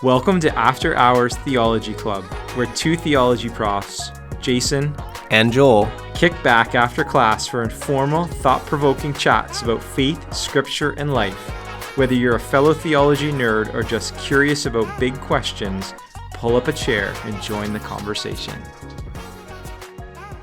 Welcome to After Hours Theology Club, where two theology profs, Jason and Joel, kick back after class for informal, thought-provoking chats about faith, scripture, and life. Whether you're a fellow theology nerd or just curious about big questions, pull up a chair and join the conversation.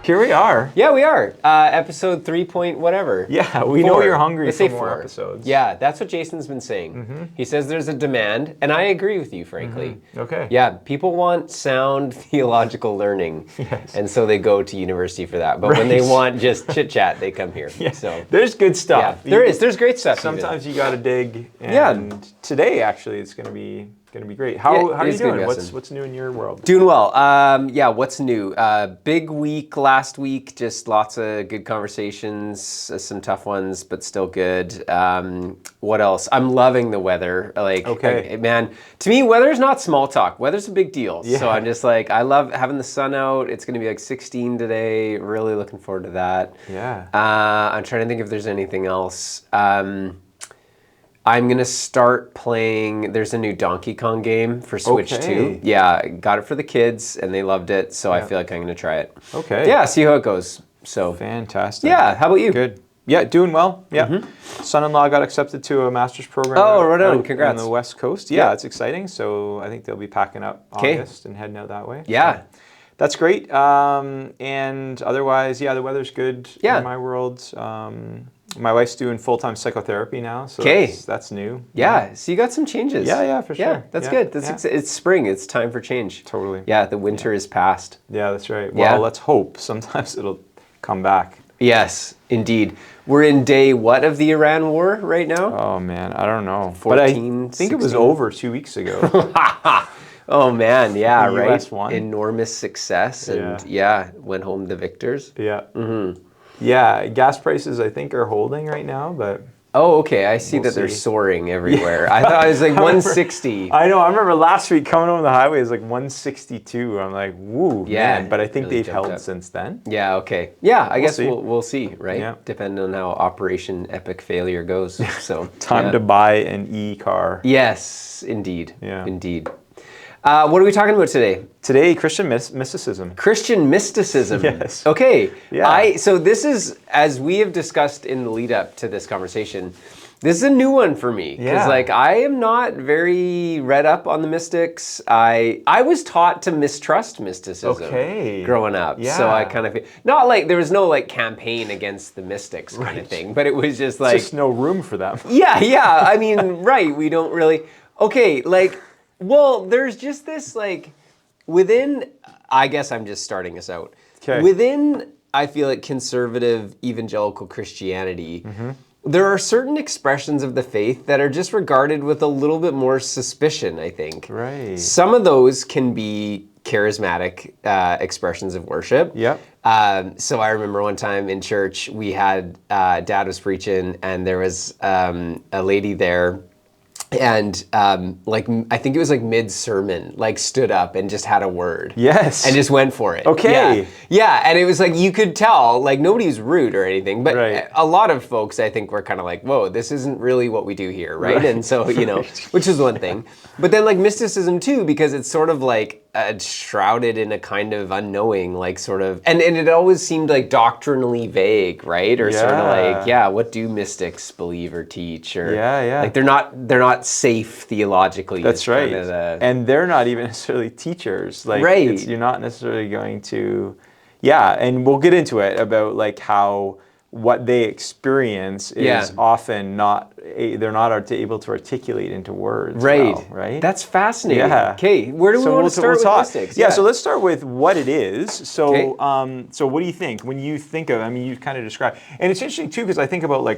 Here we are. Yeah, we are. Episode 3 point whatever. Yeah, we know you're hungry for more episodes. Yeah, that's what Jason's been saying. Mm-hmm. He says there's a demand, and I agree with you, frankly. Mm-hmm. Okay. Yeah, people want sound theological learning, yes. And so they go to university for that. But when they want just chit-chat, they come here. Yeah. So there's good stuff. Yeah, there's great stuff. Sometimes you got to dig. And today, actually, it's going to be great. How are you doing? What's new in your world? Doing well. What's new? Big week last week. Just lots of good conversations, some tough ones, but still good. What else? I'm loving the weather. Man, to me, weather's not small talk. Weather's a big deal. Yeah. So I'm just like, I love having the sun out. It's going to be like 16 today. Really looking forward to that. Yeah. I'm trying to think if there's anything else. I'm going to start playing, there's a new Donkey Kong game for Switch 2. Yeah, got it for the kids, and they loved it, so I feel like I'm going to try it. Okay. Yeah, see how it goes. So fantastic. Yeah, how about you? Good. Yeah, doing well. Yeah. Mm-hmm. Son-in-law got accepted to a master's program. Oh, right on. Congrats. On the West Coast. Yeah, it's exciting. So I think they'll be packing up August and heading out that way. Yeah. So that's great. And otherwise, the weather's good in my world. My wife's doing full-time psychotherapy now, so that's new. Yeah, so you got some changes. Yeah, for sure. Yeah, that's good. It's spring. It's time for change. Totally. Yeah, the winter is past. Yeah, that's right. Well, let's hope. Sometimes it'll come back. Yes, indeed. We're in day what of the Iran war right now? Oh, man, I don't know. 14, but I 16? think it was over 2 weeks ago. Oh, man, yeah, the right? US won. Enormous success, and went home the victors. Yeah. Mm-hmm. Yeah, gas prices I think are holding right now, but... Oh, okay, I see that they're soaring everywhere. Yeah. I thought it was like 160. I know, I remember last week coming over the highway, it was like 162. I'm like, woo, man. But I think really they've held since then. Yeah, okay. Yeah, I guess we'll see, right? Yeah. Depending on how Operation Epic Failure goes. So Time to buy an e-car. Yes, indeed. Yeah. Indeed. What are we talking about today? Today, Christian mysticism. Christian mysticism. Yes. Okay. Yeah. So this is, as we have discussed in the lead up to this conversation, this is a new one for me. Because I am not very read up on the mystics. I was taught to mistrust mysticism growing up. Yeah. So I kind of, not like, there was no like campaign against the mystics kind of thing, but it was just like. Just no room for them. Yeah. I mean, right. We don't really, well, there's just this within, I guess I'm just starting us out. Okay. Within, I feel like conservative evangelical Christianity, there are certain expressions of the faith that are just regarded with a little bit more suspicion, I think. Right. Some of those can be charismatic expressions of worship. Yep. So I remember one time in church, we had, Dad was preaching, and there was a lady there. And I think it was like mid-sermon, stood up and just had a word. Yes. And just went for it. Okay. Yeah, and it was like, you could tell, nobody was rude or anything, but a lot of folks, I think, were kind of like, whoa, this isn't really what we do here, right? And so, which is one thing. But then mysticism too, because it's sort of shrouded in a kind of unknowing, and it always seemed doctrinally vague, right? Or sort of what do mystics believe or teach? Or they're not safe theologically. That's right. And they're not even necessarily teachers. You're not necessarily going to, and we'll get into it about how what they experience is often they're not able to articulate into words. Right? That's fascinating. Yeah. Okay, where do we want to start with mystics? Yeah, so let's start with what it is. So, so what do you think when you think of? You kind of describe, and it's interesting too because I think about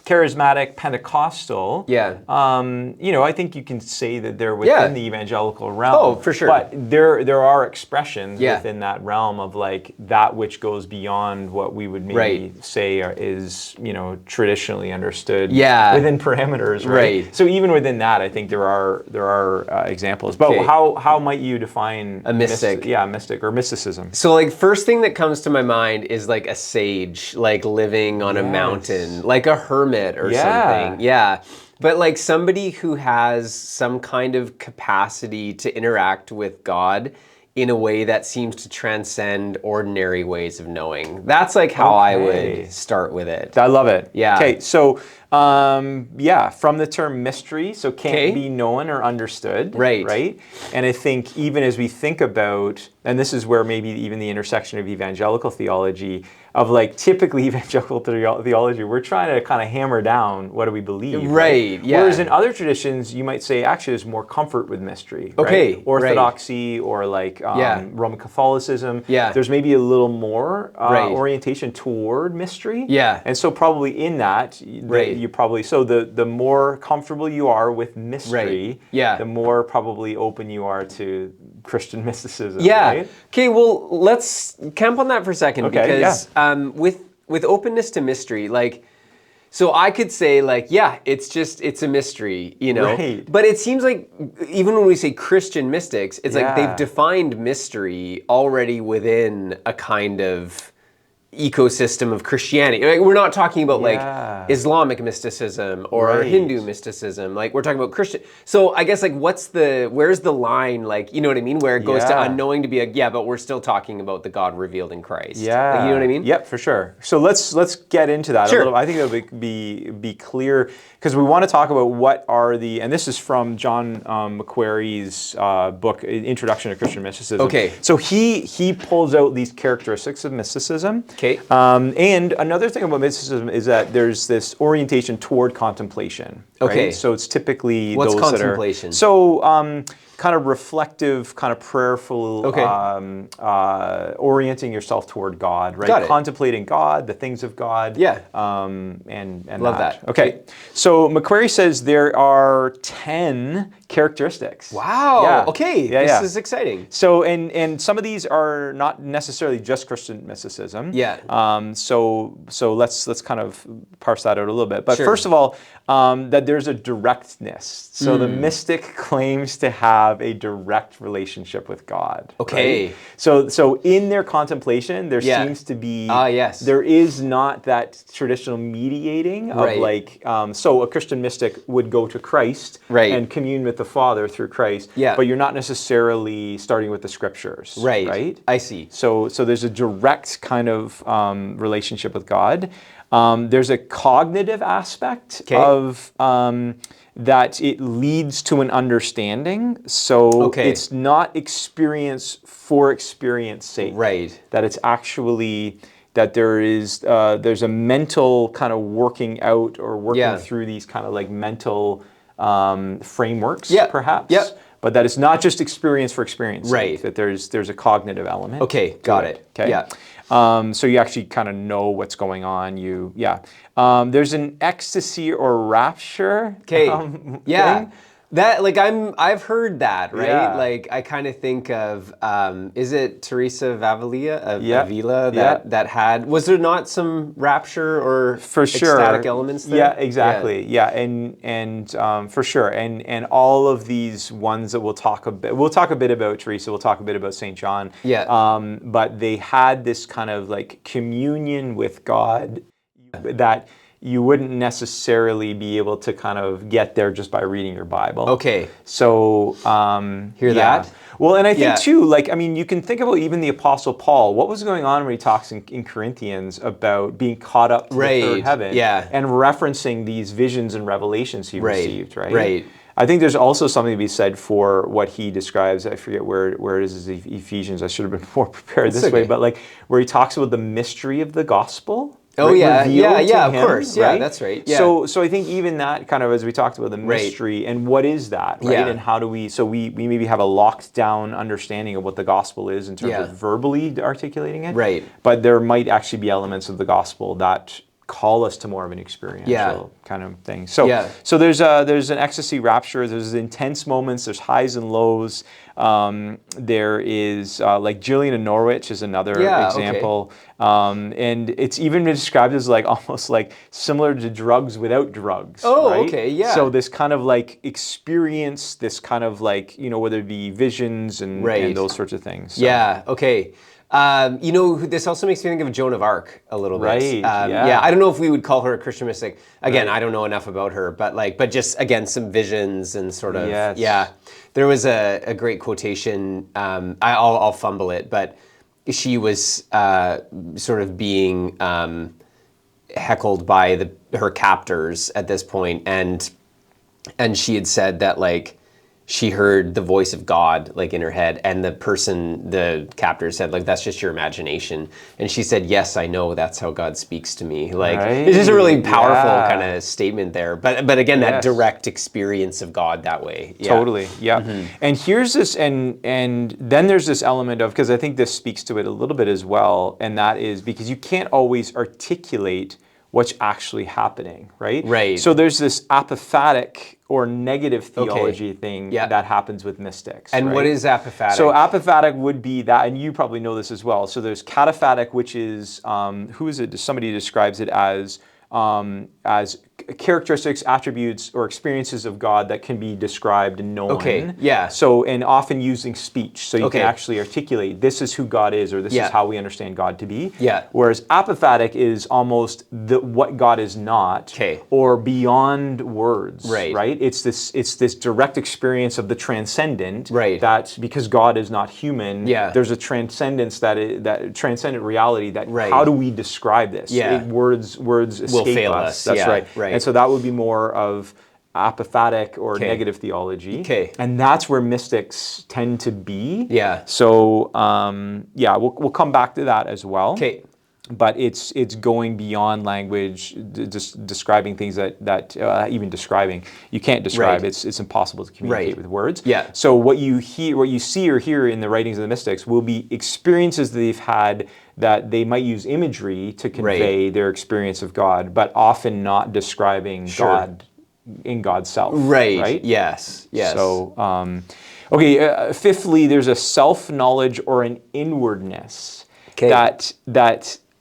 charismatic, Pentecostal. Yeah. I think you can say that they're within the evangelical realm. Oh, for sure. But there are expressions within that realm of that which goes beyond what we would maybe say is traditionally understood. Yeah. Within parameters, right? So even within that, I think there are examples. But how might you define a mystic? Mystic or mysticism. So first thing that comes to my mind is a sage, living on a mountain, like a hermit. hermit or something. Yeah. But like somebody who has some kind of capacity to interact with God in a way that seems to transcend ordinary ways of knowing. That's like how I would start with it. I love it. Yeah. Okay, so from the term mystery, so can't be known or understood. Right? And I think even as we think about, and this is where maybe even the intersection of evangelical theology, of like typically evangelical theology, we're trying to kind of hammer down what do we believe. Right, yeah. Whereas in other traditions, you might say actually there's more comfort with mystery. Right? Orthodoxy or like Roman Catholicism. Yeah. There's maybe a little more orientation toward mystery. Yeah. And so probably in that, you probably, so the more comfortable you are with mystery, the more probably open you are to Christian mysticism. Yeah. Right? Okay, well, let's camp on that for a second because with openness to mystery, like, so I could say like, it's a mystery, you know? Right. But it seems like even when we say Christian mystics, it's like they've defined mystery already within a kind of ecosystem of Christianity. Like, we're not talking about like Islamic mysticism or Hindu mysticism. Like, we're talking about Christian. So I guess like where's the line, like, you know what I mean? Where it goes to unknowing to be like, but we're still talking about the God revealed in Christ. Yeah. Like, you know what I mean? Yep, for sure. So let's get into that a little. I think that'll be clear because we want to talk about what are and this is from John Macquarie's book, Introduction to Christian Mysticism. Okay. So he pulls out these characteristics of mysticism. Okay. And another thing about mysticism is that there's this orientation toward contemplation. Okay. Right? So it's typically what's those contemplation? that are kind of reflective, kind of prayerful, orienting yourself toward God, right? Got it. Contemplating God, the things of God. Yeah. And love that. Okay. So Macquarie says there are 10 characteristics. Wow. Yeah. Okay. This is exciting. So and some of these are not necessarily just Christian mysticism. Yeah. So let's kind of parse that out a little bit. But first of all, that there's a directness. So the mystic claims to have a direct relationship with God. Okay. Right? So in their contemplation, there seems to be there is not that traditional mediating of like so a Christian mystic would go to Christ and commune with the Father through Christ. Yeah. But you're not necessarily starting with the scriptures. Right? I see. So there's a direct kind of relationship with God. There's a cognitive aspect of that it leads to an understanding. So it's not experience for experience sake. Right. That it's actually that there's a mental kind of working out or working through these kind of like mental frameworks, perhaps. Yep. But that it's not just experience for experience sake. That there's a cognitive element. Okay, got it. Okay. Yeah. So you actually kind of know what's going on. There's an ecstasy or rapture. Thing. That like I've heard that, right? Yeah. Like I kind of think of is it Teresa Avila that had, was there not some rapture or for sure ecstatic elements there? Yeah, exactly. Yeah, and for sure. And all of these ones that we'll talk a bit about Teresa, we'll talk a bit about St. John. Yeah. But they had this kind of like communion with God that you wouldn't necessarily be able to kind of get there just by reading your Bible. Okay. So, hear that? Well, and I think too, like, I mean, you can think about even the Apostle Paul. What was going on when he talks in Corinthians about being caught up to the third heaven and referencing these visions and revelations he received, right? Right. I think there's also something to be said for what he describes. I forget where it is in Ephesians. I should have been more prepared this way, but like where he talks about the mystery of the gospel. Oh, right? Of course. Right? Yeah, that's right. Yeah. So I think even that kind of, as we talked about the mystery and what is that, right? And how do we maybe have a locked down understanding of what the gospel is in terms of verbally articulating it. Right. But there might actually be elements of the gospel that call us to more of an experiential kind of thing. So there's an ecstasy rapture, there's intense moments, there's highs and lows. There is like Gillian of Norwich is another example. And it's even been described as like almost like similar to drugs without drugs. Oh, right? okay, yeah. So this kind of like experience, this kind of like, whether it be visions and those sorts of things. So. Yeah, okay. This also makes me think of Joan of Arc a little bit. Right. I don't know if we would call her a Christian mystic. Again, I don't know enough about her, but just again some visions and sort of There was a great quotation. I'll fumble it, but she was sort of being heckled by her captors at this point, and she had said that like she heard the voice of God like in her head, and the captor said like, that's just your imagination, and she said, yes, I know, that's how God speaks to me. Like it's just a really powerful kind of statement there, but again, that direct experience of God that way. Totally. And here's this, and then there's this element of, because I think this speaks to it a little bit as well, and that is because you can't always articulate what's actually happening, right? So there's this apophatic or negative theology thing that happens with mystics. And what is apophatic? So apophatic would be that, and you probably know this as well. So there's cataphatic, which is, who is it? Somebody describes it as characteristics, attributes, or experiences of God that can be described and known. So, and often using speech, so you can actually articulate, this is who God is, or this is how we understand God to be. Whereas apophatic is almost what God is not, or beyond words. Right? It's this direct experience of the transcendent. That because God is not human, there's a transcendence that transcendent reality. That how do we describe this? Words escape fail us. That's right. And so that would be more of apophatic or negative theology. And that's where mystics tend to be. So we'll come back to that as well. But it's going beyond language, just describing things that even describing you can't describe. It's impossible to communicate with words. So what you see or hear in the writings of the mystics will be experiences that they've had, that they might use imagery to convey their experience of God, but often not describing God in God's self. Right? Yes. So, fifthly, there's a self-knowledge or an inwardness that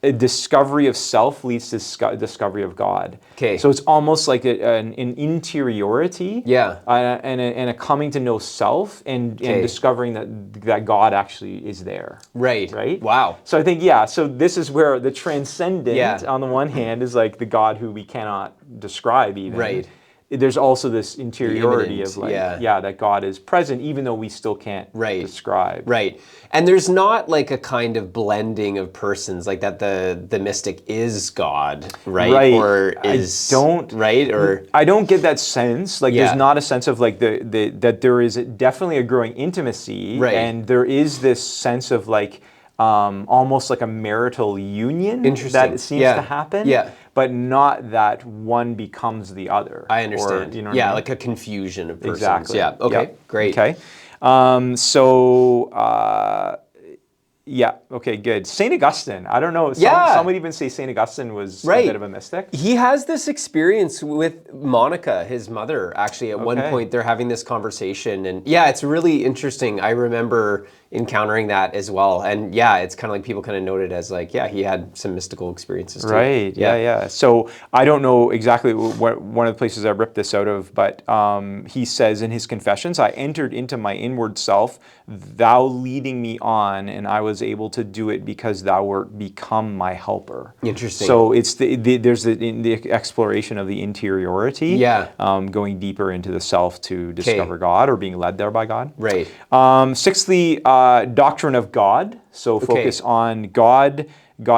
a discovery of self leads to discovery of God. So it's almost like an interiority, and a coming to know self, and discovering that God actually is there. Right. Wow. So I think so this is where the transcendent on the one hand is like the God who we cannot describe even. There's also this interiority of like, that God is present, even though we still can't describe. And there's not like a kind of blending of persons, like that the mystic is God, or is I don't get that sense. Like there's not a sense of like that there is definitely a growing intimacy, and there is this sense of like almost like a marital union that seems to happen. But not that one becomes the other. I understand. Or, you know what I mean? Like a confusion of persons. Exactly. Yeah. Okay. Great. Okay. Okay, good. St. Augustine, I don't know, some would even say St. Augustine was a bit of a mystic. He has this experience with Monica, his mother, actually. At one point, they're having this conversation, and it's really interesting. I remember encountering that as well, and it's kind of like people kind of noted as like, he had some mystical experiences too. Right, So I don't know exactly what one of the places I ripped this out of, but he says in his Confessions, I entered into my inward self, thou leading me on, and I was able to do it because thou wert become my helper. Interesting. So it's there's the exploration of the interiority, going deeper into the self to discover God, or being led there by God. Sixthly, doctrine of God. So focus on God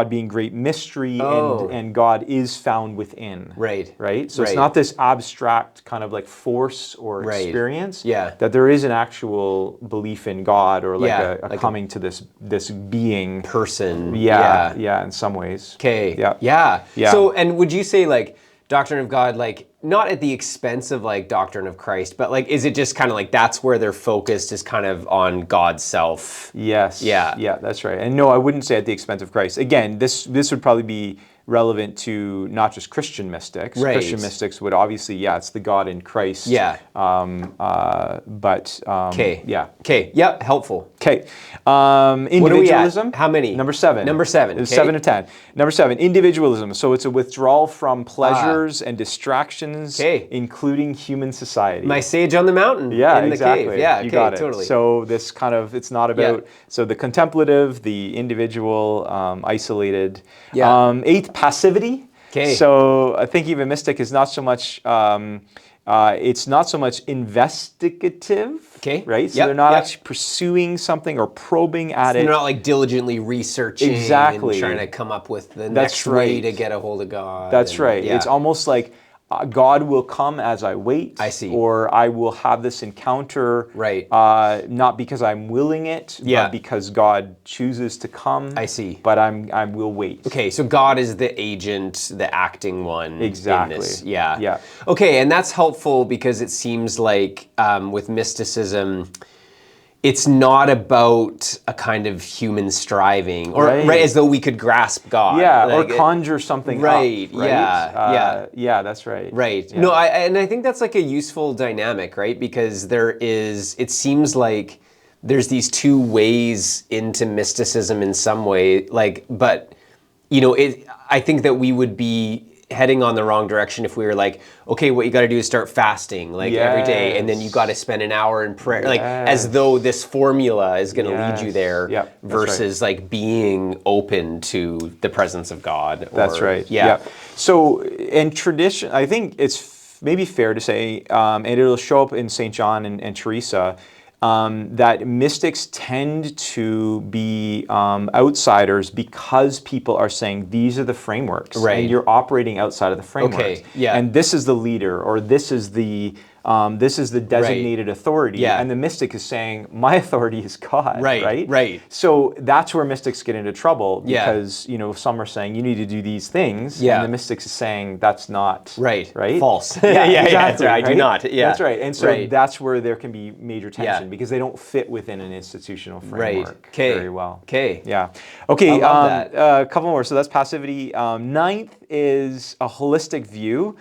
being great mystery, and God is found within. Right. So it's not this abstract kind of like force or experience. That there is an actual belief in God, or like a coming to this being person. In some ways. So, and would you say like doctrine of God, like not at the expense of like doctrine of Christ, but like, is it just kind of like that's where they're focused, is kind of on God's self? Yes. Yeah, that's right. And no, I wouldn't say at the expense of Christ. Again, this would probably be relevant to not just Christian mystics. Right. Christian mystics would obviously, it's the God in Christ. Yeah. Yeah. Okay. Yep. Helpful. Okay. Individualism. What are we at? How many? Number 7. Number 7. Okay. 7 of 10. Number 7. Individualism. So it's a withdrawal from pleasures and distractions, including human society. My sage on the mountain. Yeah, in exactly. The cave. Yeah. You got it. Totally. So this kind of, it's not about, so the contemplative, the individual, isolated. Yeah. 8th, passivity. Okay. So I think even mystic is not so much, it's not so much investigative. Okay. Right? So they're not actually pursuing something or probing at it. They're not like diligently researching and trying to come up with the next way to get a hold of God. That's right. It's almost like God will come as I wait. I see. Or I will have this encounter. Right. Not because I'm willing it, but because God chooses to come. I see. But I will wait. Okay, so God is the agent, the acting one. Exactly. In this. Yeah. Yeah. Okay, and that's helpful because it seems like with mysticism, it's not about a kind of human striving, or as though we could grasp God. Yeah, like, or conjure something up. Right, yeah, that's right. Right. Yeah. No, I think that's like a useful dynamic, right? Because it seems like there's these two ways into mysticism in some way, but, I think that we would be heading on the wrong direction if we were like, okay, what you got to do is start fasting every day, and then you got to spend an hour in prayer, as though this formula is going to lead you there, versus like being open to the presence of God. That's right. Yeah. So in tradition, I think it's maybe fair to say, and it'll show up in St. John and Teresa, that mystics tend to be outsiders because people are saying these are the frameworks, and you're operating outside of the frameworks. And this is the leader, or this is the designated authority, and the mystic is saying my authority is God. Right. So that's where mystics get into trouble, because some are saying you need to do these things, and the mystics is saying that's not false. Exactly, I do not. That's right. And so that's where there can be major tension because they don't fit within an institutional framework very well. Okay. Yeah. Okay. I love that. A couple more. So that's passivity. 9th is a holistic view.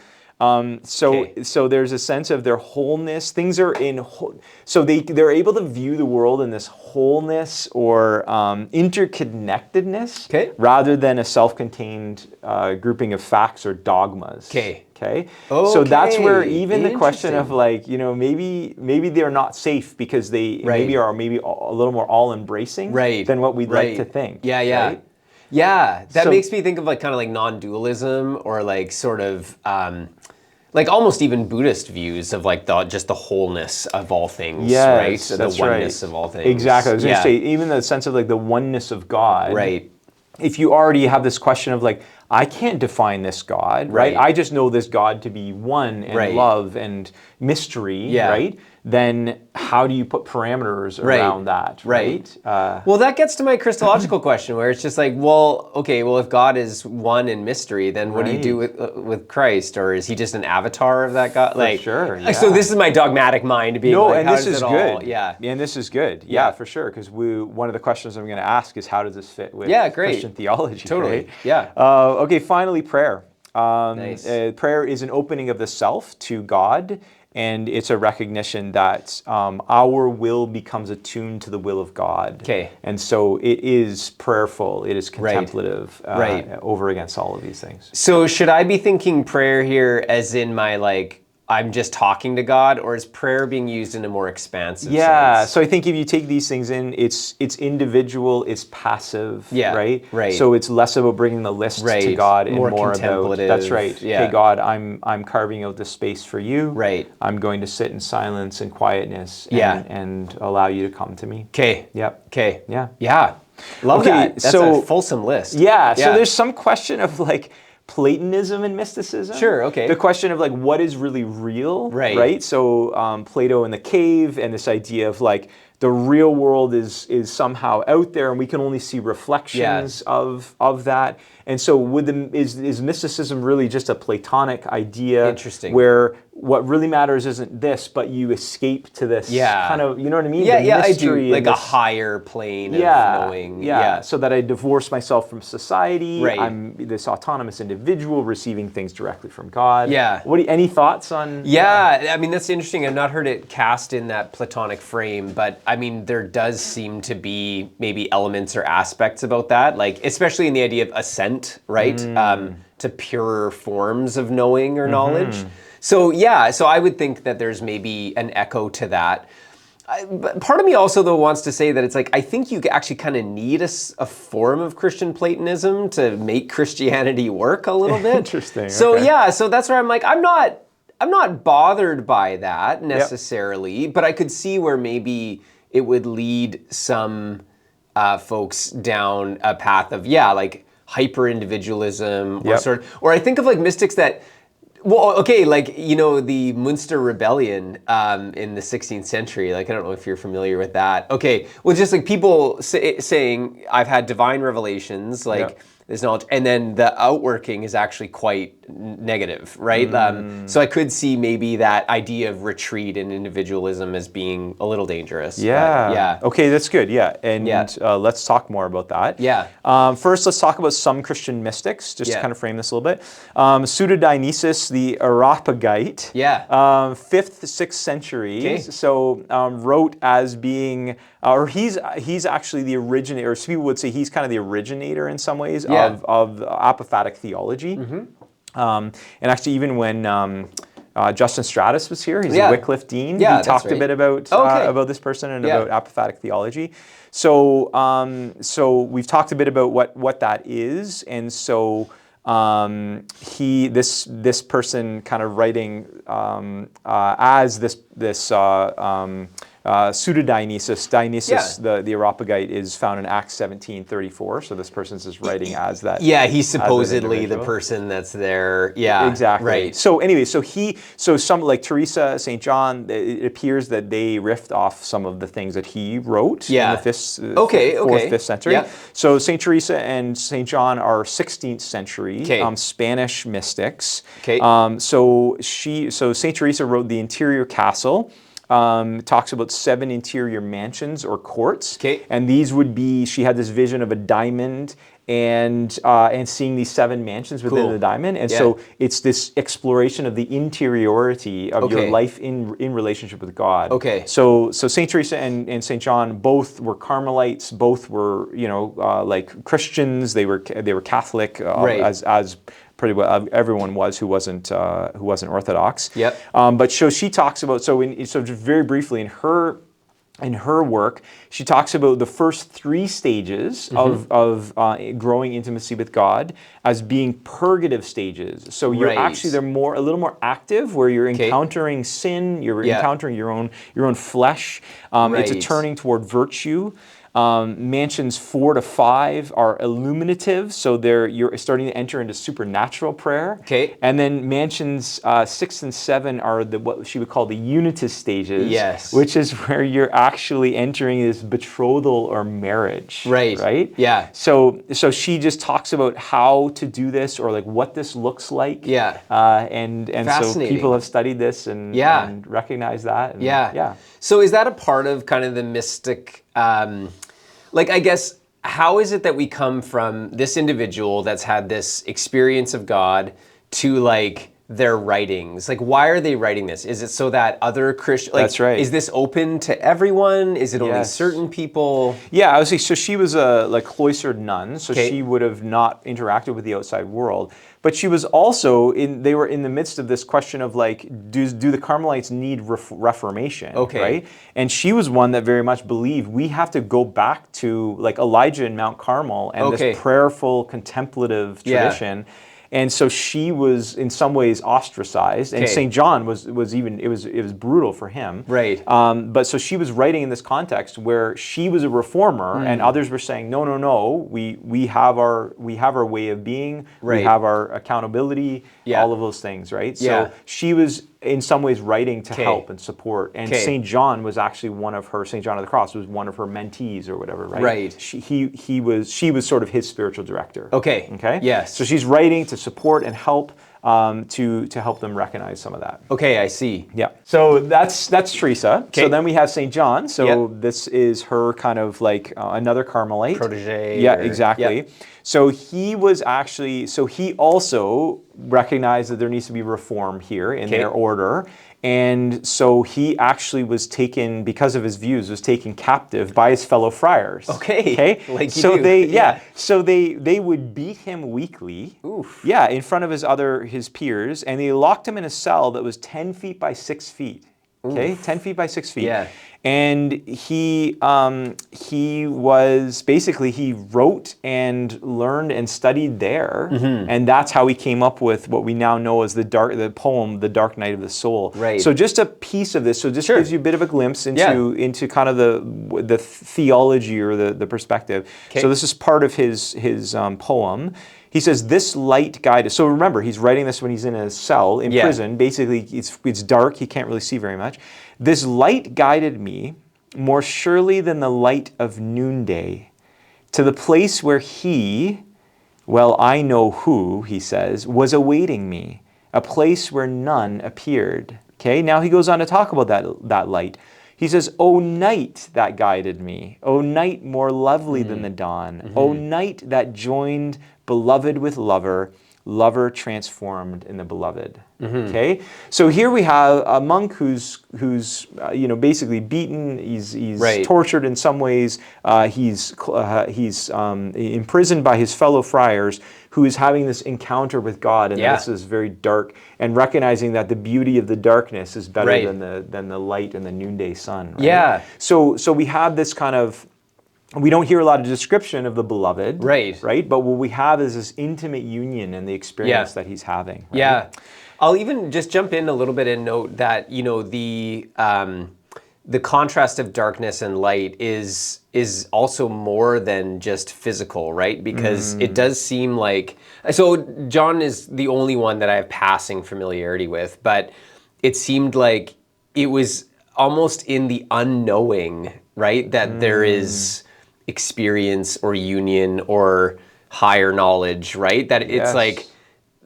So there's a sense of their wholeness. Things are so they're able to view the world in this wholeness or interconnectedness, rather than a self-contained grouping of facts or dogmas. Okay. So that's where even the question of maybe they're not safe because they maybe are a little more all-embracing than what we'd like to think. Yeah. That makes me think of kind of non-dualism, or sort of almost even Buddhist views of just the wholeness of all things, right? The oneness of all things. Exactly. I was going to say, even the sense of the oneness of God. Right. If you already have this question of I can't define this God, right? I just know this God to be one and love and mystery, right? Then how do you put parameters around that, right? Well, that gets to my Christological question, where it's just if God is one in mystery, then what do you do with Christ? Or is he just an avatar of that God? For sure. Yeah. So this is my dogmatic mind being and this is good. Yeah. And this is good. Yeah, for sure. Because one of the questions I'm going to ask is, how does this fit with Christian theology? Totally. Right? Yeah. Okay, finally, prayer. Nice. Prayer is an opening of the self to God, and it's a recognition that our will becomes attuned to the will of God. Okay. And so it is prayerful, it is contemplative over against all of these things. So should I be thinking prayer here as in my I'm just talking to God, or is prayer being used in a more expansive sense? So I think if you take these things in, it's individual, it's passive, right? So it's less about bringing the list to God and more about, that's right. Okay, God, I'm carving out this space for you. Right. I'm going to sit in silence and quietness and allow you to come to me. Okay. Yep. Okay. Yeah. Love that. That's a fulsome list. Yeah. So there's some question of Platonism and mysticism. Sure, okay. The question of what is really real, right? So Plato in the cave, and this idea of the real world is somehow out there, and we can only see reflections of that. And so is mysticism really just a Platonic idea? Interesting. Where what really matters isn't this, but you escape to this kind of, you know what I mean? Yeah, I do. Like a higher plane of knowing. Yeah, so that I divorce myself from society. Right. I'm this autonomous individual receiving things directly from God. Yeah. Any thoughts on? Yeah, I mean, that's interesting. I've not heard it cast in that Platonic frame, but I mean, there does seem to be maybe elements or aspects about that, like especially in the idea of ascent, right? To purer forms of knowing or knowledge. So yeah, so I would think that there's maybe an echo to that. But part of me also though wants to say that it's like, I think you actually kind of need a form of Christian Platonism to make Christianity work a little bit. Interesting. So yeah, so that's where I'm like, I'm not bothered by that necessarily, but I could see where maybe it would lead some folks down a path of like hyper individualism or or I think of like mystics that. Well, okay, like, you know, the Munster Rebellion in the 16th century, like, I don't know if you're familiar with that. Okay, well, just like people saying, I've had divine revelations, like, this knowledge, and then the outworking is actually quite negative, right? So I could see maybe that idea of retreat and individualism as being a little dangerous. Yeah. Okay, that's good. Yeah, and let's talk more about that. Yeah. First, let's talk about some Christian mystics, just to kind of frame this a little bit. Pseudo-Dionysius the Areopagite, 5th, 6th century. So wrote as being, or he's actually the originator, or some people would say he's kind of the originator in some ways of apophatic theology. And actually, even when Justin Stratus was here, he's a Wycliffe dean. He talked a bit about this person and about apophatic theology. So we've talked a bit about what that is, and so this person kind of writing as this pseudo-Dionysius. Dionysius, the Areopagite, is found in Acts 17:34. So this person's just writing as that. Yeah, he's supposedly the person that's there. Yeah, exactly. Right. So anyway, so some like Teresa, St. John, it appears that they riffed off some of the things that he wrote in the 4th, 5th century. Yeah. So St. Teresa and St. John are 16th century Spanish mystics. So St. Teresa wrote The Interior Castle. Talks about 7 interior mansions or courts, and these would be. She had this vision of a diamond and seeing these 7 mansions within the diamond, and so it's this exploration of the interiority of your life in relationship with God. So Saint Teresa and Saint John both were Carmelites, both were like Christians. They were Catholic as pretty well everyone was who wasn't Orthodox. But so she talks about so just very briefly in her work, she talks about the first 3 stages of growing intimacy with God as being purgative stages. So you're actually a little more active, where you're encountering sin, you're encountering your own flesh. It's a turning toward virtue. Mansions 4 to 5 are illuminative, so you're starting to enter into supernatural prayer. And then mansions 6 and 7 are what she would call the unitist stages, which is where you're actually entering this betrothal or marriage. Right? Yeah. So she just talks about how to do this, or like what this looks like. And so people have studied this and recognize that. And, So is that a part of kind of the mystic, like, I guess, how is it that we come from this individual that's had this experience of God to like their writings? Like, why are they writing this? Is it so that other Christians, like, that's right. Is this open to everyone? Is it only certain people? Yeah, I would say, so she was a cloistered nun, so she would have not interacted with the outside world. But she was also they were in the midst of this question of like, do the Carmelites need reformation? Right? And she was one that very much believed we have to go back to like Elijah in Mount Carmel and this prayerful, contemplative tradition. And so she was in some ways ostracized, and St. John was even, it was brutal for him. But so she was writing in this context where she was a reformer, and others were saying, no, we have our way of being, we have our accountability, all of those things, right? So she was in some ways writing to help and support, and St. John was actually St. John of the Cross was one of her mentees or whatever, right? She was sort of his spiritual director. Okay. Yes. So she's writing to support and help to help them recognize some of that. Okay, I see. Yeah. So that's Teresa. Okay. So then we have St. John. So this is her kind of like another Carmelite. Protege. Yeah, exactly. So he was actually, so he also recognized that there needs to be reform here in their order. And so he actually was taken, because of his views, was taken captive by his fellow friars. Okay. Like so they would beat him weekly. Oof. Yeah, in front of his peers, and they locked him in a cell that was 10 feet by 6 feet. Okay, 10 feet by 6 feet. Yeah. And he was basically, he wrote and learned and studied there, and that's how he came up with what we now know as the poem, "The Dark Night of the Soul." Right. So just a piece of this. So this gives you a bit of a glimpse into kind of the theology or the perspective. So this is part of his poem. He says, "This light guided." So remember, he's writing this when he's in a cell in prison. Basically, it's dark. He can't really see very much. "This light guided me more surely than the light of noonday to the place where he, well, I know who," he says, "was awaiting me, a place where none appeared." Okay, now he goes on to talk about that light. He says, "O night that guided me, O night more lovely than the dawn, O night that joined beloved with lover, lover transformed in the beloved." Okay, so here we have a monk who's basically beaten. He's tortured in some ways. He's imprisoned by his fellow friars, who is having this encounter with God, and this is very dark, and recognizing that the beauty of the darkness is better than the light and the noonday sun. Right? Yeah. So we have this kind of. We don't hear a lot of description of the beloved, right? But what we have is this intimate union and the experience that he's having. Right? Yeah, I'll even just jump in a little bit and note that the contrast of darkness and light is also more than just physical, right? Because it does seem like, so John is the only one that I have passing familiarity with, but it seemed like it was almost in the unknowing, right? That there is experience or union or higher knowledge, right? That it's like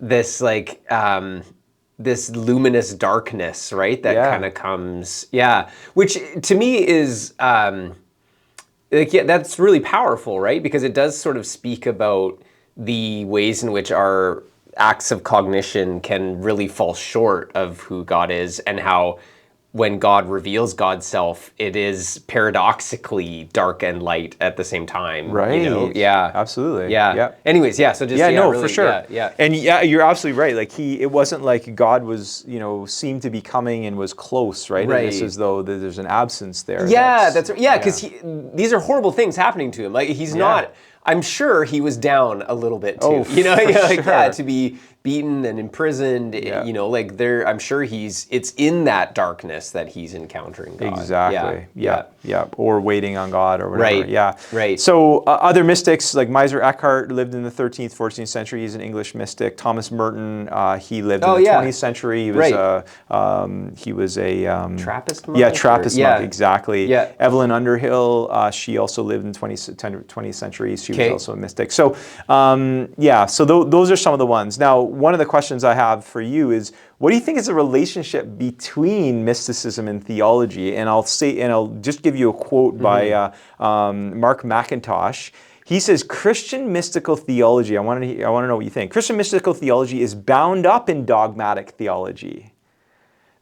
this this luminous darkness, right? That kind of comes, which to me is that's really powerful, right? Because it does sort of speak about the ways in which our acts of cognition can really fall short of who God is, and how when God reveals God's self, it is paradoxically dark and light at the same time. Right. Yeah. Absolutely. Yeah. Anyways, so just really, for sure. Yeah. And you're absolutely right. Like it wasn't like God was, seemed to be coming and was close, right? Right. It's as though there's an absence there. Yeah, because these are horrible things happening to him. Like he's not. I'm sure he was down a little bit too. To be beaten and imprisoned. I'm sure it's in that darkness that he's encountering God. Exactly. Yeah. Or waiting on God or whatever. Right. Yeah. Right. So other mystics like Miser Eckhart lived in the 13th, 14th century. He's an English mystic. Thomas Merton, he lived in the 20th century. He was a Trappist monk. Yeah, Trappist monk. Exactly. Yeah. Evelyn Underhill, she also lived in 20th century. She was also a mystic. So so those are some of the ones. Now, one of the questions I have for you is, what do you think is the relationship between mysticism and theology? And I'll just give you a quote by Mark McIntosh. He says, "Christian mystical theology," I want to know what you think. "Christian mystical theology is bound up in dogmatic theology."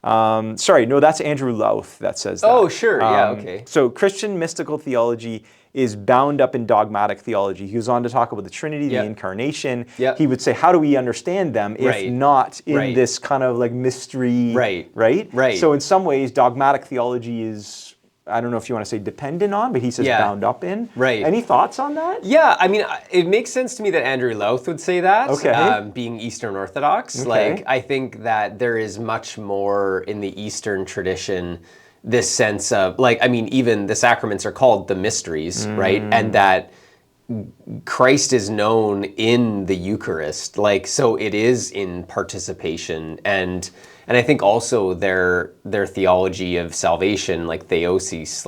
That's Andrew Louth that says that. Oh, sure. Okay. So Christian mystical theology is bound up in dogmatic theology. He goes on to talk about the Trinity, the Incarnation. He would say, how do we understand them if not in this kind of like mystery, right? So in some ways, dogmatic theology is, I don't know if you want to say dependent on, but he says bound up in. Right. Any thoughts on that? Yeah, I mean, it makes sense to me that Andrew Louth would say that, being Eastern Orthodox. Okay. Like, I think that there is much more in the Eastern tradition, this sense of, even the sacraments are called the mysteries, right? And that Christ is known in the Eucharist, so it is in participation, and I think also their theology of salvation, like theosis,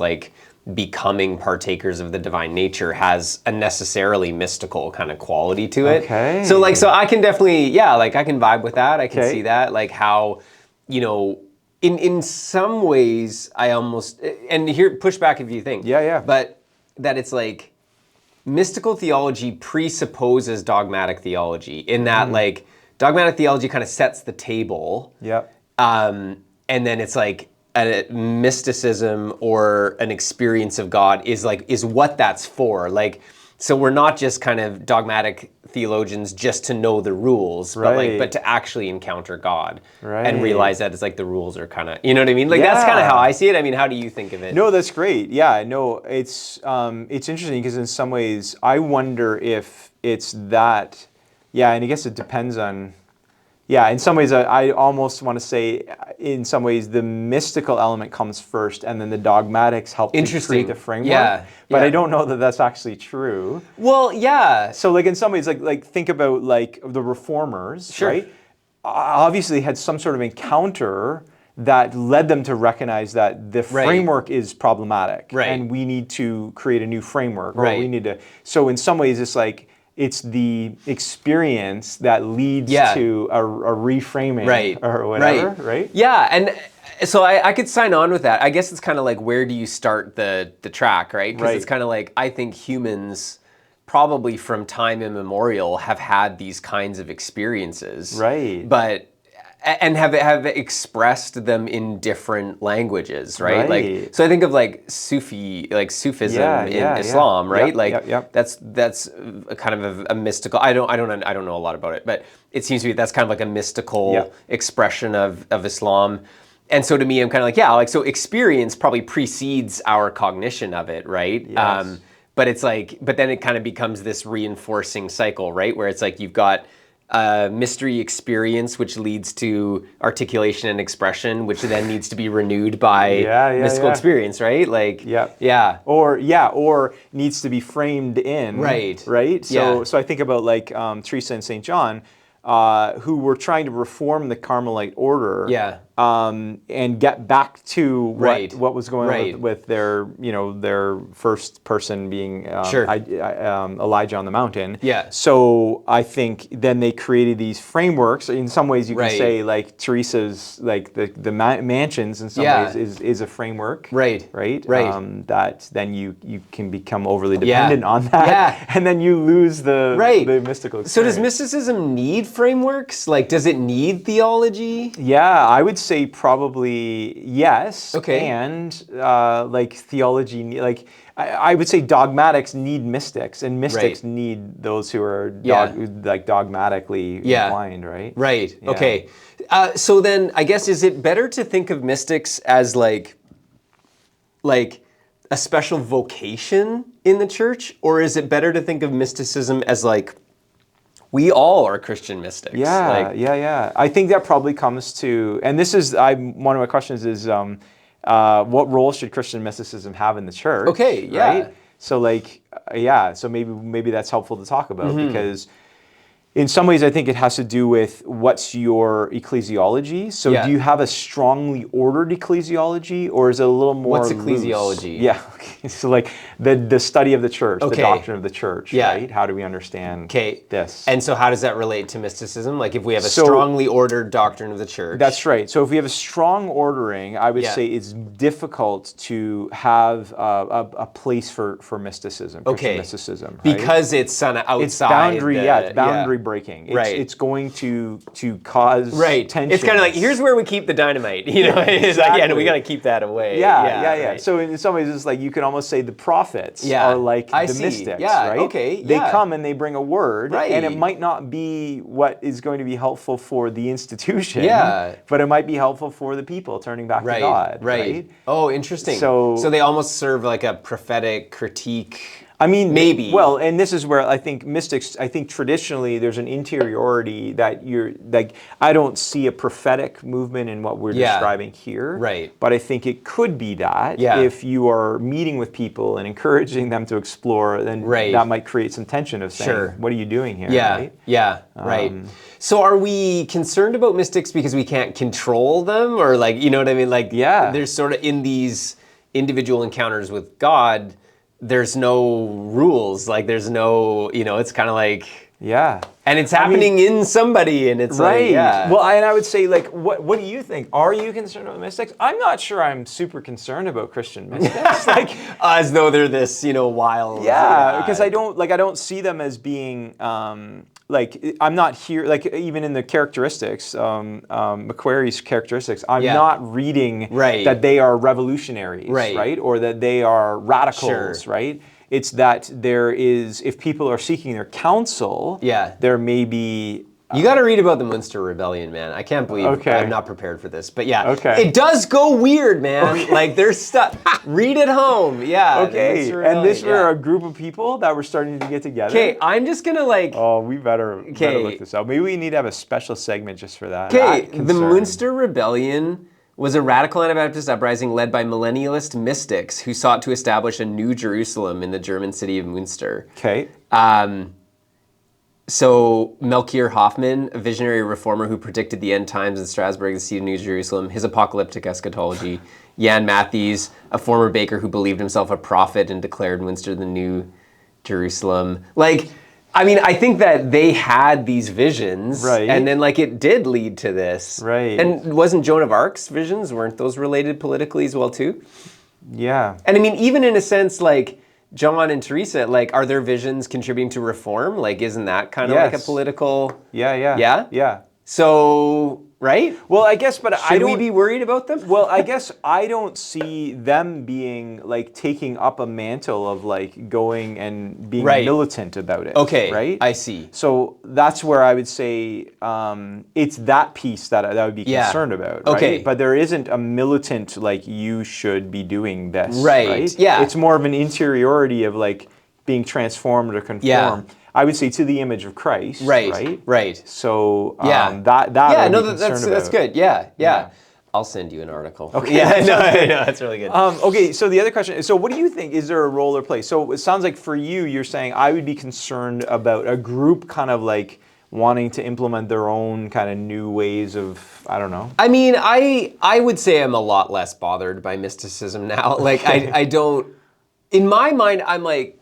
becoming partakers of the divine nature has a necessarily mystical kind of quality to it. Okay. So like, so I can definitely, yeah, like I can vibe with that. I can see that, like how, you know, in some ways I almost, and here, push back if you think. Yeah. But that it's like, mystical theology presupposes dogmatic theology in that like, dogmatic theology kind of sets the table. Yep. And then it's like, a mysticism or an experience of God is what that's for. Like, so we're not just kind of dogmatic theologians just to know the rules, but to actually encounter God and realize that it's like the rules are kind of, you know what I mean? Like that's kind of how I see it. I mean, how do you think of it? No, that's great. Yeah, no, it's interesting because in some ways I wonder if it's that, and I guess it depends on. Yeah, in some ways, I almost want to say, in some ways, the mystical element comes first, and then the dogmatics help to create the framework. Yeah, but I don't know that that's actually true. Well, yeah. So, like in some ways, like think about like the reformers, right? Obviously, had some sort of encounter that led them to recognize that the framework is problematic, and we need to create a new framework, or we need to. So, in some ways, it's like. It's the experience that leads to a reframing or whatever, right? Yeah, and so I could sign on with that. I guess it's kind of like, where do you start the track, right? Because it's kind of like, I think humans probably from time immemorial have had these kinds of experiences. But and have expressed them in different languages, right? Like, so I think of like Sufism in Islam, right? That's kind of a mystical. I don't know a lot about it, but it seems to be that's kind of like a mystical expression of Islam. And so to me, I'm kind of like, so experience probably precedes our cognition of it, right? Yes. But it's like, but then it kind of becomes this reinforcing cycle, right? Where it's like you've got mystery experience, which leads to articulation and expression, which then needs to be renewed by mystical experience, right? Like, or needs to be framed in, right? So I think about like Teresa and St. John, who were trying to reform the Carmelite order, and get back to what was going on with their, their first person being Elijah on the mountain. So I think then they created these frameworks. In some ways, you can say like Teresa's, like the mansions in some ways is a framework, that then you can become overly dependent on that, and then you lose the mystical experience. So does mysticism need frameworks? Like, does it need theology? Yeah, I would say probably yes. And like theology, like I would say dogmatics need mystics, and mystics need those who are like dogmatically inclined, right? Okay. So then, I guess, is it better to think of mystics as like a special vocation in the church, or is it better to think of mysticism as like, we all are Christian mystics? I think that probably comes to, and this is one of my questions is, what role should Christian mysticism have in the church? Right? So like, so maybe that's helpful to talk about, because in some ways I think it has to do with what's your ecclesiology. So do you have a strongly ordered ecclesiology, or is it a little more What's ecclesiology? Loose? So like the study of the church, the doctrine of the church, right? How do we understand this? And so how does that relate to mysticism? Like if we have a strongly ordered doctrine of the church? That's right. So if we have a strong ordering, I would say it's difficult to have a place for mysticism, Christian mysticism. Right? Because it's outside. It's boundary, it's boundary breaking. It's going to cause tension. It's kind of like, here's where we keep the dynamite. You know, it's like, we got to keep that away. So in some ways, it's like you can almost say the prophets are like the mystics, right? They come and they bring a word, and it might not be what is going to be helpful for the institution, but it might be helpful for the people turning back to God. Right. Oh, interesting. So they almost serve like a prophetic critique. I mean, maybe. Well, and this is where I think mystics, traditionally there's an interiority that you're, like, I don't see a prophetic movement in what we're describing here. Right. But I think it could be that if you are meeting with people and encouraging them to explore, then that might create some tension of saying, what are you doing here? Right? So are we concerned about mystics because we can't control them? Or like, you know what I mean? Like, there's sort of in individual encounters with God, there's no rules. Like there's no, it's kind of like, yeah. And it's happening in somebody, and it's right. like, yeah. Well, and I would say, like, what do you think? Are you concerned about mystics? I'm not sure I'm super concerned about Christian mystics. Like, as though they're this, wild. Yeah, because I don't see them as being, like, I'm not here, like, even in the characteristics, Macquarie's characteristics, I'm not reading that they are revolutionaries, right? Or that they are radicals, right? It's that there is, if people are seeking their counsel, there may be... You got to read about the Munster Rebellion, man. I can't believe I'm not prepared for this. But yeah, it does go weird, man. Like there's stuff. Read it home. Yeah. Okay. And this were a group of people that were starting to get together. Okay, I'm just going to like... Oh, we better look this up. Maybe we need to have a special segment just for that. Okay, the Munster Rebellion was a radical Anabaptist uprising led by millennialist mystics who sought to establish a new Jerusalem in the German city of Münster. Okay. So Melchior Hoffman, a visionary reformer who predicted the end times in Strasbourg, the seat of New Jerusalem, his apocalyptic eschatology. Jan Matthews, a former baker who believed himself a prophet and declared Münster the new Jerusalem. Like, I mean, I think that they had these visions, and then like it did lead to this. Right. And wasn't Joan of Arc's visions, weren't those related politically as well too? Yeah. And I mean, even in a sense, like, John and Teresa, like, are their visions contributing to reform? Like, isn't that kind of like a political... Yeah? So, right? Well, I guess, but Should we be worried about them? Well, I guess I don't see them being, like, taking up a mantle of, like, going and being militant about it. Okay, right? I see. So that's where I would say it's that piece that I would be concerned about, right? Okay. But there isn't a militant, like, you should be doing this, right? Yeah. It's more of an interiority of, like, being transformed or conform. Yeah. I would say to the image of Christ, right? So that that's good. Yeah. I'll send you an article. Okay. Yeah, no, that's really good. Okay, so the other question is, so what do you think? Is there a role or place? So it sounds like for you, you're saying I would be concerned about a group kind of like wanting to implement their own kind of new ways of, I don't know. I mean, I would say I'm a lot less bothered by mysticism now. Like, I don't, in my mind, I'm like,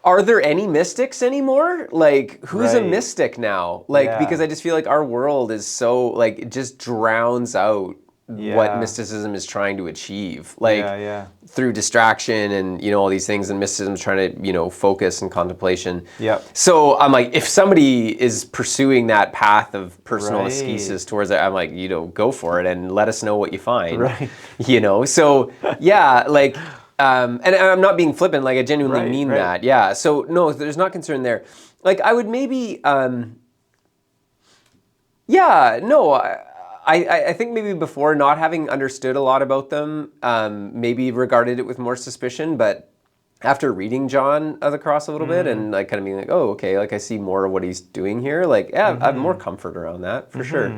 are there any mystics anymore? Like, who's a mystic now? Like, because I just feel like our world is so, like, it just drowns out what mysticism is trying to achieve. Like, through distraction and, all these things, and mysticism is trying to, focus and contemplation. Yeah. So I'm like, if somebody is pursuing that path of personal ascesis towards it, I'm like, go for it and let us know what you find. Right. So, yeah, like... and I'm not being flippant, like I genuinely mean that. Yeah, so no, there's not concern there. Like I would maybe, I think maybe before not having understood a lot about them, maybe regarded it with more suspicion, but after reading John of the Cross a little bit and like kind of being like, oh, okay, like I see more of what he's doing here, like, I have more comfort around that for sure.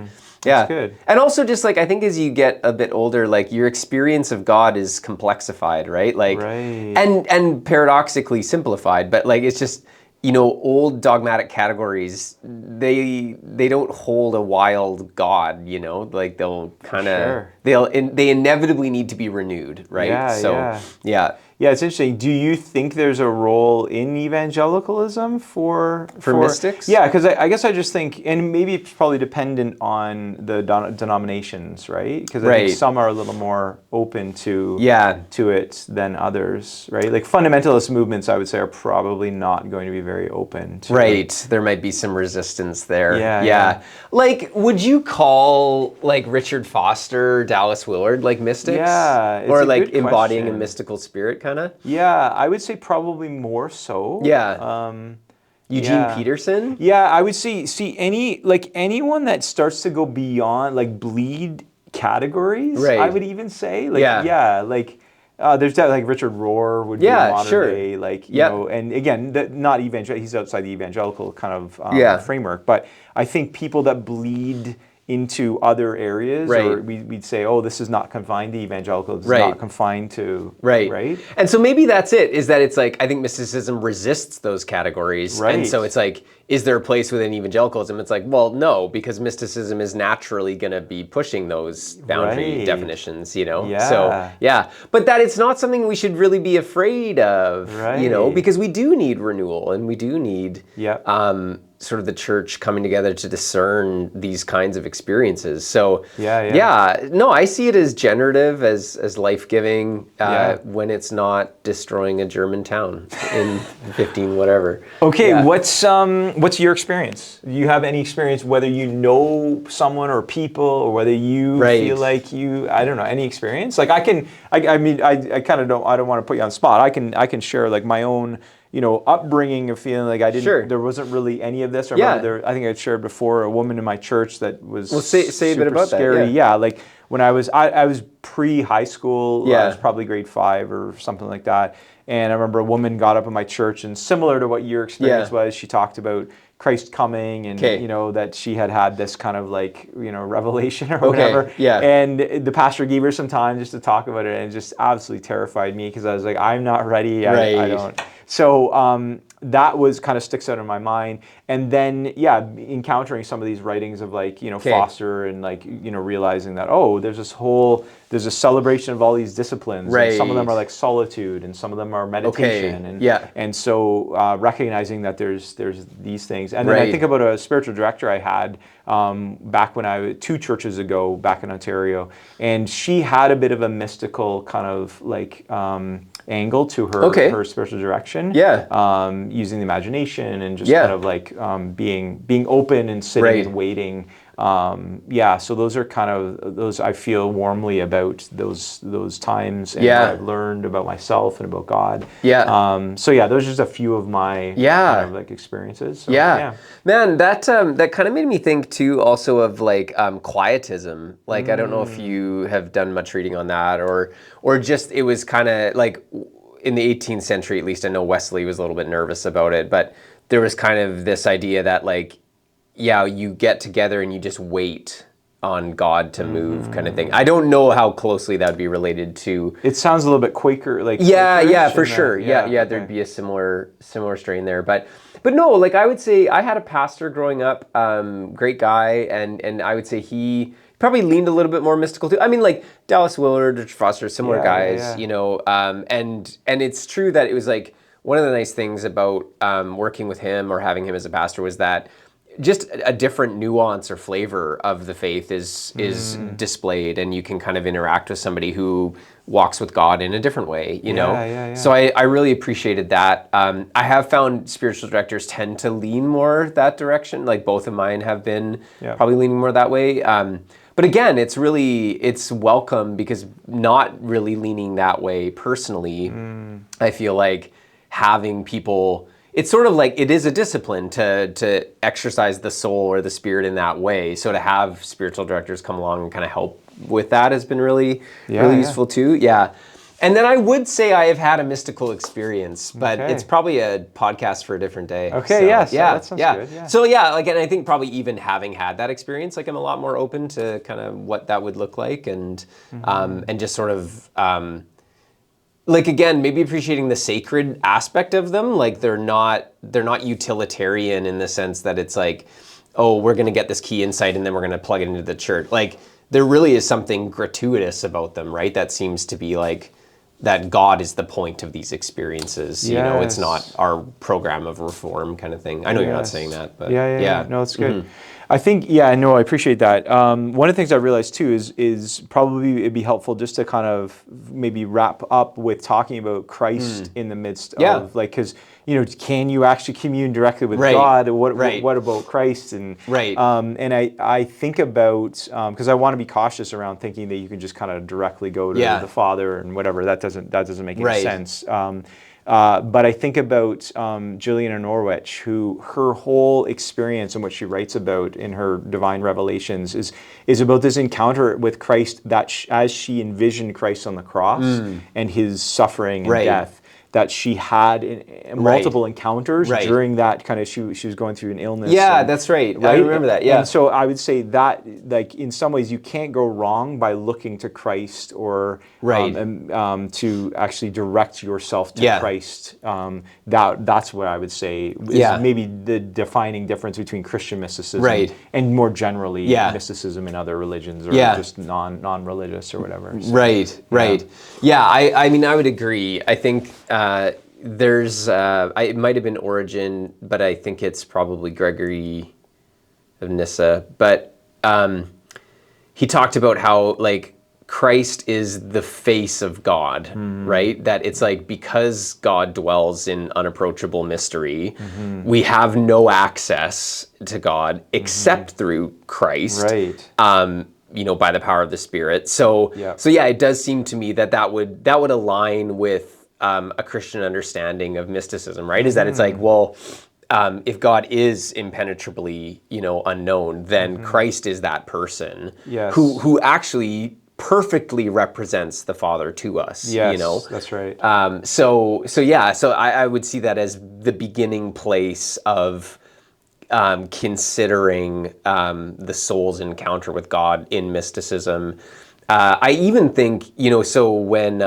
Yeah. That's good. And also just like, I think as you get a bit older, like your experience of God is complexified, right? Like, and paradoxically simplified, but like, it's just, old dogmatic categories, they don't hold a wild God, like they'll kind of, they inevitably need to be renewed, right? Yeah, it's interesting. Do you think there's a role in evangelicalism for mystics? Yeah, because I guess I just think, and maybe it's probably dependent on the denominations, right? Because I think some are a little more open to it than others, right? Like fundamentalist movements, I would say, are probably not going to be very open to it. There might be some resistance there. Yeah. Like, would you call like Richard Foster, Dallas Willard like mystics? Yeah, or like embodying a mystical spirit? Kinda? Yeah, I would say probably more so. Yeah. Eugene Peterson? Yeah, I would see anyone that starts to go beyond like bleed categories. I would even say there's that like Richard Rohr would be modern day, like you know, and again, not evangelical. He's outside the evangelical kind of framework, but I think people that bleed into other areas, or we'd say, oh, this is not confined to evangelical, this is not confined to, right? And so maybe that's it, is that it's like, I think mysticism resists those categories. And so it's like, is there a place within evangelicalism? It's like, well, no, because mysticism is naturally going to be pushing those boundary definitions, you know? So, but that it's not something we should really be afraid of, you know, because we do need renewal, and we do need sort of the church coming together to discern these kinds of experiences. So no, I see it as generative, as life-giving, when it's not destroying a German town in 15 whatever. Okay, what's your experience? Do you have any experience, whether you know someone or people, or whether you feel like I don't know, any experience? Like I kind of don't want to put you on the spot. I can share like my own, you know, upbringing of feeling like I didn't, there wasn't really any of this. I remember I think I shared before, a woman in my church that was say a bit about scary. that. Yeah, like when I was pre-high school, I was probably grade 5 or something like that. And I remember a woman got up in my church, and similar to what your experience was, she talked about Christ coming, and you know, that she had this kind of like, you know, revelation or whatever. And the pastor gave her some time just to talk about it, and it just absolutely terrified me, because I was like, I'm not ready. I don't. So that was kind of sticks out in my mind. And then encountering some of these writings of like, you know, Foster, and like, you know, realizing that, oh, there's a celebration of all these disciplines. And some of them are like solitude, and some of them are meditation. And so recognizing that there's these things. And then I think about a spiritual director I had back when I was 2 churches ago back in Ontario, and she had a bit of a mystical kind of like angle to her spiritual direction. Using the imagination, and just kind of like being open and sitting and waiting. So those are kind of those I feel warmly about those times, and what I've learned about myself and about God. Those are just a few of my kind of like experiences. So, Man, that kind of made me think too also of like quietism. Like I don't know if you have done much reading on that, or just it was kind of like in the 18th century, at least I know Wesley was a little bit nervous about it, but there was kind of this idea that like, you get together and you just wait on God to move, kind of thing. I don't know how closely that would be related to. It sounds a little bit Quaker, like for sure. There'd be a similar strain there, but no, like I would say I had a pastor growing up, great guy, and I would say he probably leaned a little bit more mystical too. I mean, like Dallas Willard, Richard Foster, similar guys, you know, and it's true that it was like one of the nice things about working with him or having him as a pastor was that just a different nuance or flavor of the faith is displayed, and you can kind of interact with somebody who walks with God in a different way, you know? So I really appreciated that. I have found spiritual directors tend to lean more that direction. Like both of mine have been probably leaning more that way. But again, it's welcome, because not really leaning that way personally, I feel like having people, it's sort of like it is a discipline to exercise the soul or the spirit in that way. So to have spiritual directors come along and kind of help with that has been really useful too. And then I would say I have had a mystical experience, but it's probably a podcast for a different day. Okay, that sounds good. Yeah. So like, and I think probably even having had that experience, like I'm a lot more open to kind of what that would look like, and just sort of like, again, maybe appreciating the sacred aspect of them. Like they're not utilitarian in the sense that it's like, oh, we're going to get this key insight and then we're going to plug it into the church. Like there really is something gratuitous about them, right? That seems to be like, that God is the point of these experices. You know, it's not our program of reform kind of thing. I know you're not saying that, but no, it's good. I think, I appreciate that. One of the things I realized too is probably it'd be helpful just to kind of maybe wrap up with talking about Christ in the midst of, like, because, you know, can you actually commune directly with God? What about Christ? And and I think about, because I want to be cautious around thinking that you can just kind of directly go to the Father and whatever. That doesn't make any sense. But I think about Gillian of Norwich, who her whole experience and what she writes about in her Divine Revelations is about this encounter with Christ, that as she envisioned Christ on the cross and his suffering and death, that she had in multiple encounters during that kind of, she was going through an illness. Yeah, that's right. I remember that, yeah. And so I would say that, like, in some ways you can't go wrong by looking to Christ or to actually direct yourself to Christ. That's what I would say is maybe the defining difference between Christian mysticism and more generally mysticism in other religions or just non-religious or whatever. So, right. Yeah, I mean, I would agree. I think there's, it might have been Origen, but I think it's probably Gregory of Nyssa. But he talked about how, like, Christ is the face of God, right? That it's like, because God dwells in unapproachable mystery, we have no access to God except through Christ. Right. You know, by the power of the Spirit. So yeah, it does seem to me that would align with a Christian understanding of mysticism, right? Is that it's like, well, if God is impenetrably, you know, unknown, then Christ is that person who actually perfectly represents the Father to us. Yes, you know, that's right. So I would see that as the beginning place of considering the soul's encounter with God in mysticism. I even think, you know, so when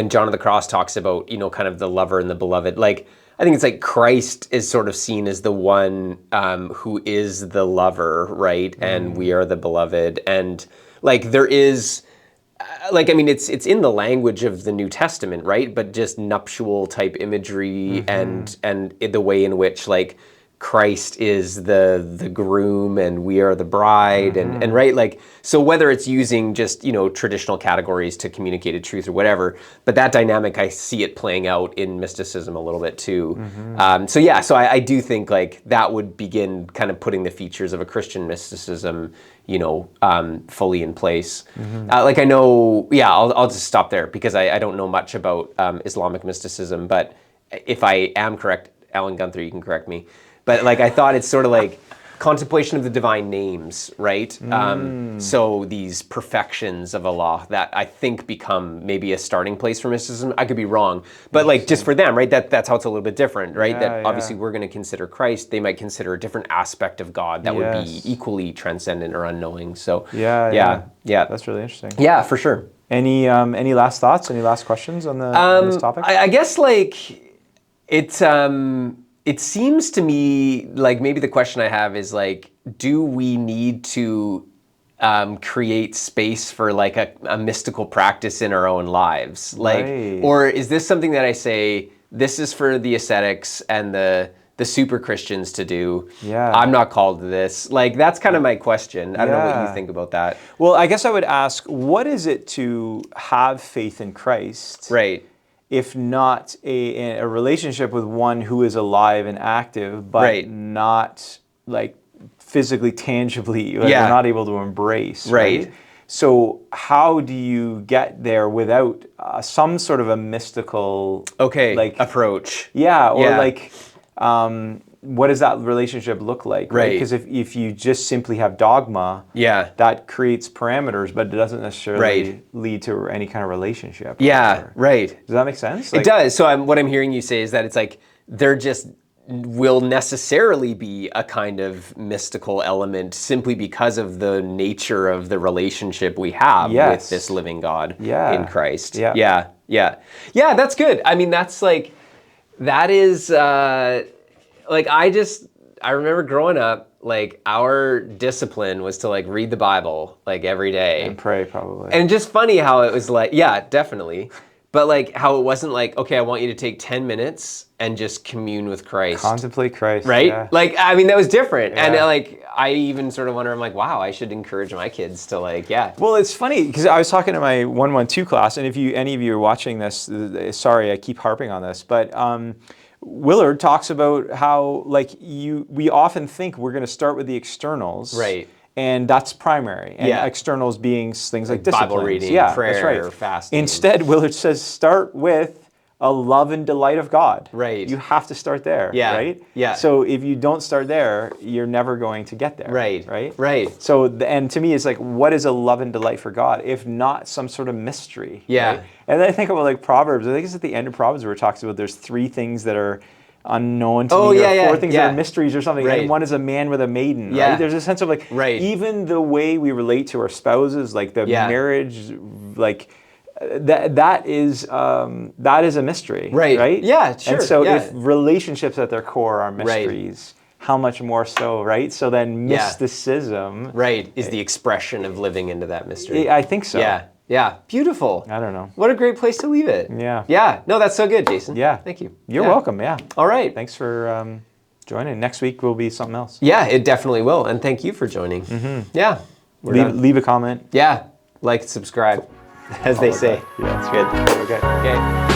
John of the Cross talks about, you know, kind of the lover and the beloved, like, I think it's like Christ is sort of seen as the one who is the lover, right? And we are the beloved. And like, there is, like, I mean, it's in the language of the New Testament, right? But just nuptial type imagery and the way in which, like, Christ is the groom and we are the bride and right, like, so whether it's using just, you know, traditional categories to communicate a truth or whatever, but that dynamic, I see it playing out in mysticism a little bit too. So I do think, like, that would begin kind of putting the features of a Christian mysticism, you know, fully in place. Like, I know, I'll just stop there because I don't know much about Islamic mysticism, but if I am correct, Alan Gunther, you can correct me. But, like, I thought it's sort of like contemplation of the divine names, right? So these perfections of Allah that I think become maybe a starting place for mysticism. I could be wrong, but, like, just for them, right? That's how it's a little bit different, right? That obviously we're going to consider Christ. They might consider a different aspect of God that would be equally transcendent or unknowing. So yeah, that's really interesting. Yeah, for sure. Any last thoughts? Any last questions on this topic? I guess, like, it seems to me like maybe the question I have is, like, do we need to create space for, like, a mystical practice in our own lives? Like, or is this something that I say, this is for the ascetics and the super Christians to do? I'm not called to this. Like, that's kind of my question. I don't know what you think about that. Well, I guess I would ask, what is it to have faith in Christ? Right. If not a relationship with one who is alive and active, but not, like, physically, tangibly, like, we're not able to embrace. Right. So how do you get there without some sort of a mystical like approach? Like, what does that relationship look like? Right. Because if you just simply have dogma, that creates parameters, but it doesn't necessarily lead to any kind of relationship. Right. Does that make sense? Like, it does. So what I'm hearing you say is that it's like there just will necessarily be a kind of mystical element simply because of the nature of the relationship we have with this living God in Christ. Yeah, that's good. I mean, that's like, that is... like, I remember growing up, like, our discipline was to, like, read the Bible, like, every day. And pray, probably. And just funny how it was like, definitely. But, like, how it wasn't like, okay, I want you to take 10 minutes and just commune with Christ. Contemplate Christ. Right? Like, I mean, that was different. And, like, I even sort of wonder, I'm like, wow, I should encourage my kids to, like, Well, it's funny, because I was talking to my 112 class, and if any of you are watching this, sorry, I keep harping on this, but... Willard talks about how, like, we often think we're going to start with the externals, and that's primary, and externals being things like disciplines, Bible reading, prayer, that's right. fasting. Instead, Willard says start with a love and delight of God. Right. You have to start there. Yeah. Right? Yeah. So if you don't start there, you're never going to get there. Right. Right? Right. So, and to me, it's like, what is a love and delight for God, if not some sort of mystery? Yeah. Right? And then I think about like Proverbs. I think it's at the end of Proverbs where it talks about there's 3 things that are unknown to me, or 4 things that are mysteries or something, and one is a man with a maiden, right? There's a sense of like, even the way we relate to our spouses, like the marriage, like that is a mystery, right? Yeah, sure. And so if relationships at their core are mysteries, how much more so, right? So then mysticism, is the expression of living into that mystery. I think so. Yeah. Yeah, beautiful. I don't know. What a great place to leave it. Yeah. Yeah, no, that's so good, Jason. Yeah. Thank you. You're welcome, yeah. All right. Thanks for joining. Next week will be something else. Yeah, it definitely will, and thank you for joining. Yeah. Leave a comment. Yeah, like, subscribe, as they say. Yeah, that's good. Okay.